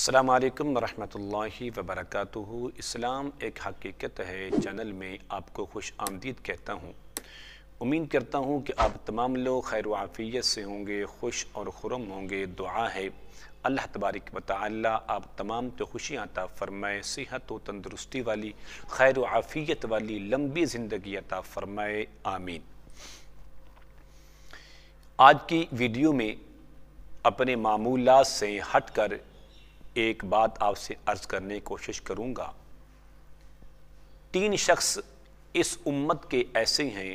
अस्सलामु अलैकुम वरहमतुल्लाहि वबरकातुहू। इस्लाम एक हकीकत है चैनल में आपको खुश आमदीद कहता हूँ। उम्मीद करता हूँ कि आप तमाम लोग खैर व आफियत से होंगे, खुश और खुरम होंगे। दुआ है अल्लाह तबारक व तआला आप तमाम तो खुशियाँ अता फ़रमाए, सेहत व तंदुरुस्ती वाली खैर व आफियत वाली लंबी ज़िंदगी अता फ़रमाए, आमीन। आज की वीडियो में अपने मामूलात से हट कर एक बात आपसे अर्ज करने की कोशिश करूंगा। 3 शख्स इस उम्मत के ऐसे हैं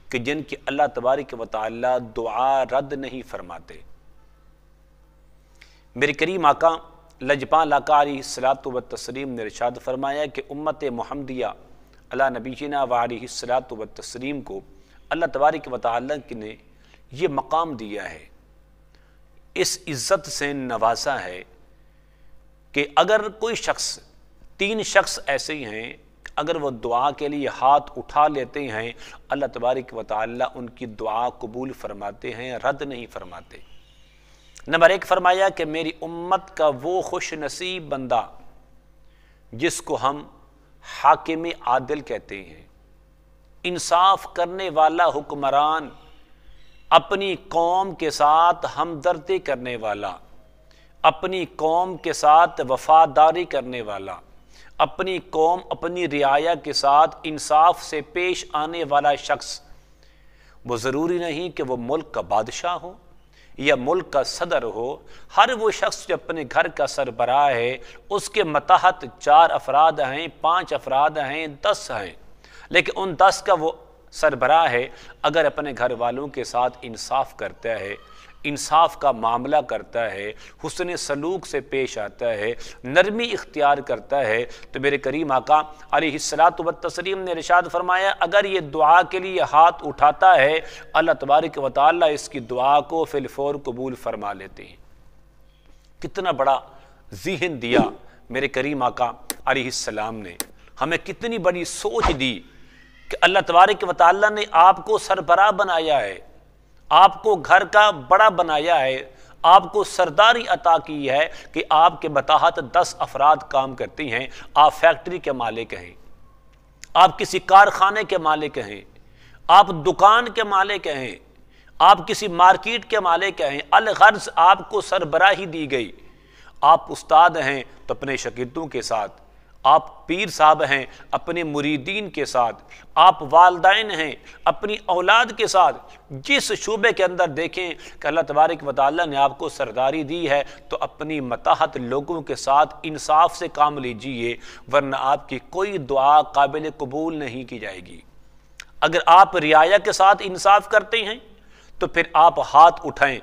कि जिनकी अल्लाह तबारक व तआला दुआ रद्द नहीं फरमाते। मेरे करीम आका लजपाल आका अलैहिस्सलातु व तस्लीम ने इरशाद फरमाया कि उम्मत मुहम्मदिया अला नबीना व अलैहिस्सलातु व तस्लीम को अल्लाह तबारक व तआला ने ये मकाम दिया है, इस इज़्ज़त से नवाजा है कि अगर कोई शख्स 3 शख्स ऐसे ही हैं, अगर वो दुआ के लिए हाथ उठा लेते हैं, अल्लाह तबारक व तआला उनकी दुआ कबूल फरमाते हैं, रद्द नहीं फरमाते। नंबर 1 फरमाया कि मेरी उम्मत का वो खुश नसीब बंदा जिसको हम हाकिम आदिल कहते हैं, इंसाफ करने वाला हुक्मरान, अपनी कौम के साथ हमदर्दी करने वाला, अपनी कौम के साथ वफादारी करने वाला, अपनी कौम अपनी रियाया के साथ इंसाफ से पेश आने वाला शख्स। वो ज़रूरी नहीं कि वो मुल्क का बादशाह हो या मुल्क का सदर हो। हर वो शख्स जो अपने घर का सरबराह है, उसके मतहत 4 अफराद हैं, 5 अफराद हैं, 10 हैं, लेकिन उन 10 का वो सरबराह है, अगर अपने घर वालों के साथ इंसाफ करता है, इंसाफ का मामला करता है, हुस्न सलूक से पेश आता है, नरमी इख्तियार करता है, तो मेरे करीम आका अलैहिस्सलातु व तस्लीम ने इरशाद फरमाया अगर ये दुआ के लिए हाथ उठाता है, अल्लाह तबारक व तआला इसकी दुआ को फिलफौर कबूल फरमा लेते हैं। कितना बड़ा ज़िहन दिया मेरे करीम आका अलैहिस्सलाम ने, हमें कितनी बड़ी सोच दी कि अल्लाह तबारक व तआला ने आपको सरबराह बनाया है, आपको घर का बड़ा बनाया है, आपको सरदारी अता की है कि आपके बताहत 10 अफराद काम करती हैं। आप फैक्ट्री के मालिक हैं, आप किसी कारखाने के मालिक हैं, आप दुकान के मालिक हैं, आप किसी मार्केट के मालिक हैं। अलगर्ज आपको सरबराही दी गई। आप उस्ताद हैं तो अपने शागिर्दों के साथ, आप पीर साहब हैं अपने मुरीदीन के साथ, आप वालिदैन हैं अपनी औलाद के साथ। जिस शूबे के अंदर देखें कि अल्लाह तबारक व तआला ने आपको सरदारी दी है, तो अपनी मतहत लोगों के साथ इंसाफ से काम लीजिए, वरना आपकी कोई दुआ काबिल कबूल नहीं की जाएगी। अगर आप रियाया के साथ इंसाफ करते हैं तो फिर आप हाथ उठाएं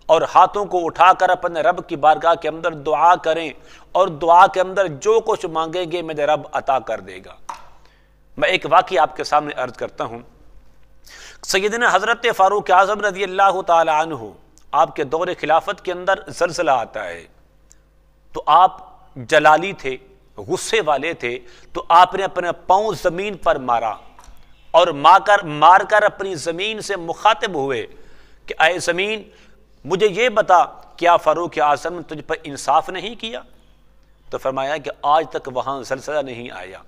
और हाथों को उठाकर अपने रब की बारगाह के अंदर दुआ करें, और दुआ के अंदर जो कुछ मांगेंगे मेरे रब अता कर देगा। मैं एक वाक़या आपके सामने अर्ज करता हूँ। सैयदना हज़रत फ़ारूक आज़म रज़ी अल्लाह ताला अन्हु, आपके दौर खिलाफत के अंदर ज़लज़ला आता है, तो आप जलाली थे, गुस्से वाले थे, तो आपने अपने पाँव ज़मीन पर मारा और मारकर अपनी ज़मीन से मुखातिब हुए कि ऐ ज़मीन, मुझे ये बता, क्या फ़ारूक आज़म ने तुझ पर इंसाफ नहीं किया? तो फरमाया कि आज तक वहाँ ज़लज़ला नहीं आया।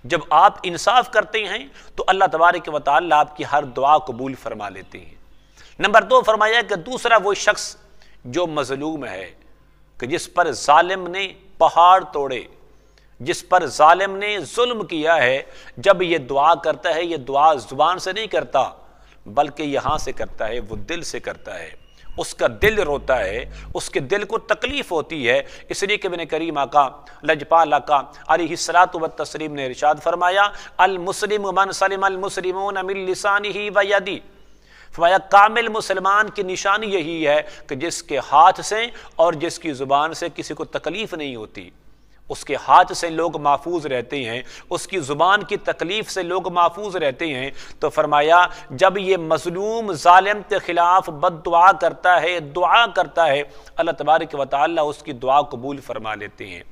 जब आप इंसाफ करते हैं तो अल्लाह तबारक व तआला आपकी हर दुआ कबूल फरमा लेते हैं। नंबर 2 फरमाया कि दूसरा वो शख्स जो मज़लूम है, कि जिस पर जालिम ने पहाड़ तोड़े, जिस पर जालिम ने जुल्म किया है, जब ये दुआ करता है, ये दुआ ज़ुबान से नहीं करता बल्कि यहाँ से करता है, वो दिल से करता है। उसका दिल रोता है, उसके दिल को तकलीफ होती है। इसलिए कि मेरे करीम आका लजपाल आका अलैहिस्सलातु व तस्लीम ने इरशाद फरमाया अल मुस्लिम मन सलिम अल मुस्लिमून मिन लिसानिही व यदी। फरमाया कामिल मुसलमान की निशानी यही है कि जिसके हाथ से और जिसकी ज़ुबान से किसी को तकलीफ नहीं होती। उसके हाथ से लोग महफूज रहते हैं, उसकी ज़ुबान की तकलीफ़ से लोग महफूज रहते हैं। तो फरमाया जब ये मज़लूम ज़ालिम के ख़िलाफ़ बद्दुआ करता है, दुआ करता है, अल्लाह तबारक व तआला उसकी दुआ कबूल फरमा लेते हैं।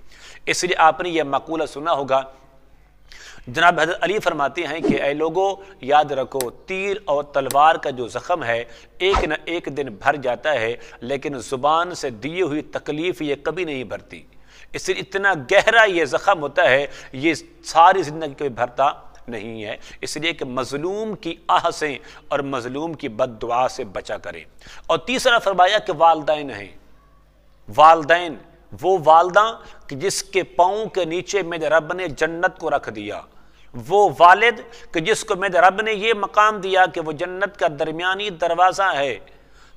इसलिए आपने यह मक़ूला सुना होगा جناب حضرت علی فرماتے ہیں کہ اے لوگوں یاد رکھو، تیر اور تلوار کا جو زخم ہے ایک نہ ایک دن بھر جاتا ہے، لیکن زبان سے دی ہوئی تکلیف یہ کبھی نہیں بھرتی۔ اس لیے اتنا گہرا یہ زخم ہوتا ہے، یہ ساری زندگی کبھی بھرتا نہیں ہے۔ اس لیے کہ مظلوم کی آہ سے اور مظلوم کی بد دعا سے بچا کریں۔ اور تیسرا فرمایا کہ والدین ہیں، والدین وہ والدہ کہ جس کے پاؤں کے نیچے میرے رب نے جنت کو رکھ دیا، وہ والد کہ جس کو میرے رب نے یہ مقام دیا کہ وہ جنت کا درمیانی دروازہ ہے۔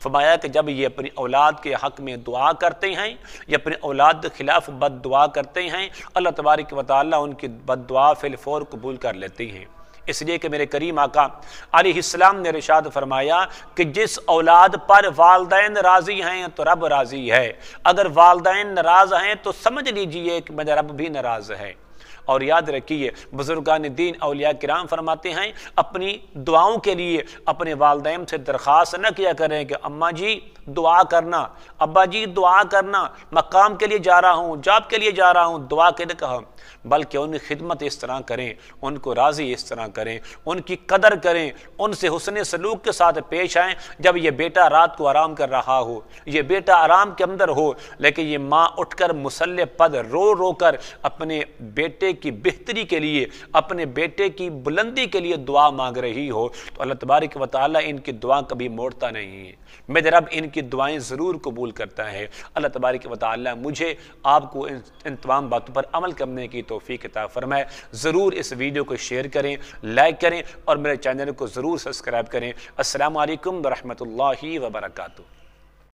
فرمایا کہ جب یہ اپنی اولاد کے حق میں دعا کرتے ہیں یا اپنے اولاد کے خلاف بد دعا کرتے ہیں، اللہ تبارک و تعالیٰ ان کی بد دعا فی الفور قبول کر لیتے ہیں۔ اس لیے کہ میرے کریم آقا علیہ السلام نے ارشاد فرمایا کہ جس اولاد پر والدین راضی ہیں تو رب راضی ہے، اگر والدین ناراض ہیں تو سمجھ لیجئے کہ میرا رب بھی ناراض ہے۔ اور یاد رکھیے بزرگان دین اولیاء کرام فرماتے ہیں اپنی دعاؤں کے لیے اپنے والدین سے درخواست نہ کیا کریں کہ اماں جی دعا کرنا، ابا جی دعا کرنا، مقام کے لیے جا رہا ہوں، جاب کے لیے جا رہا ہوں، دعا کے لیے کہا، بلکہ ان کی خدمت اس طرح کریں، ان کو راضی اس طرح کریں، ان کی قدر کریں، ان سے حسن سلوک کے ساتھ پیش آئیں۔ جب یہ بیٹا رات کو آرام کر رہا ہو، یہ بیٹا آرام کے اندر ہو، لیکن یہ ماں اٹھ کر مصلی پر رو رو کر اپنے بیٹے کی بہتری کے لیے، اپنے بیٹے کی بلندی کے لیے دعا مانگ رہی ہو، تو اللہ تبارک و تعالیٰ ان کی دعا کبھی موڑتا نہیں ہے۔ میرے رب ان کی دعائیں ضرور قبول کرتا ہے۔ اللہ تبارک و تعالیٰ مجھے آپ کو ان تمام باتوں پر عمل کرنے کی توفیق عطا فرمائے۔ ضرور اس ویڈیو کو شیئر کریں، لائک کریں اور میرے چینل کو ضرور سبسکرائب کریں۔ السلام علیکم ورحمۃ اللہ وبرکاتہ۔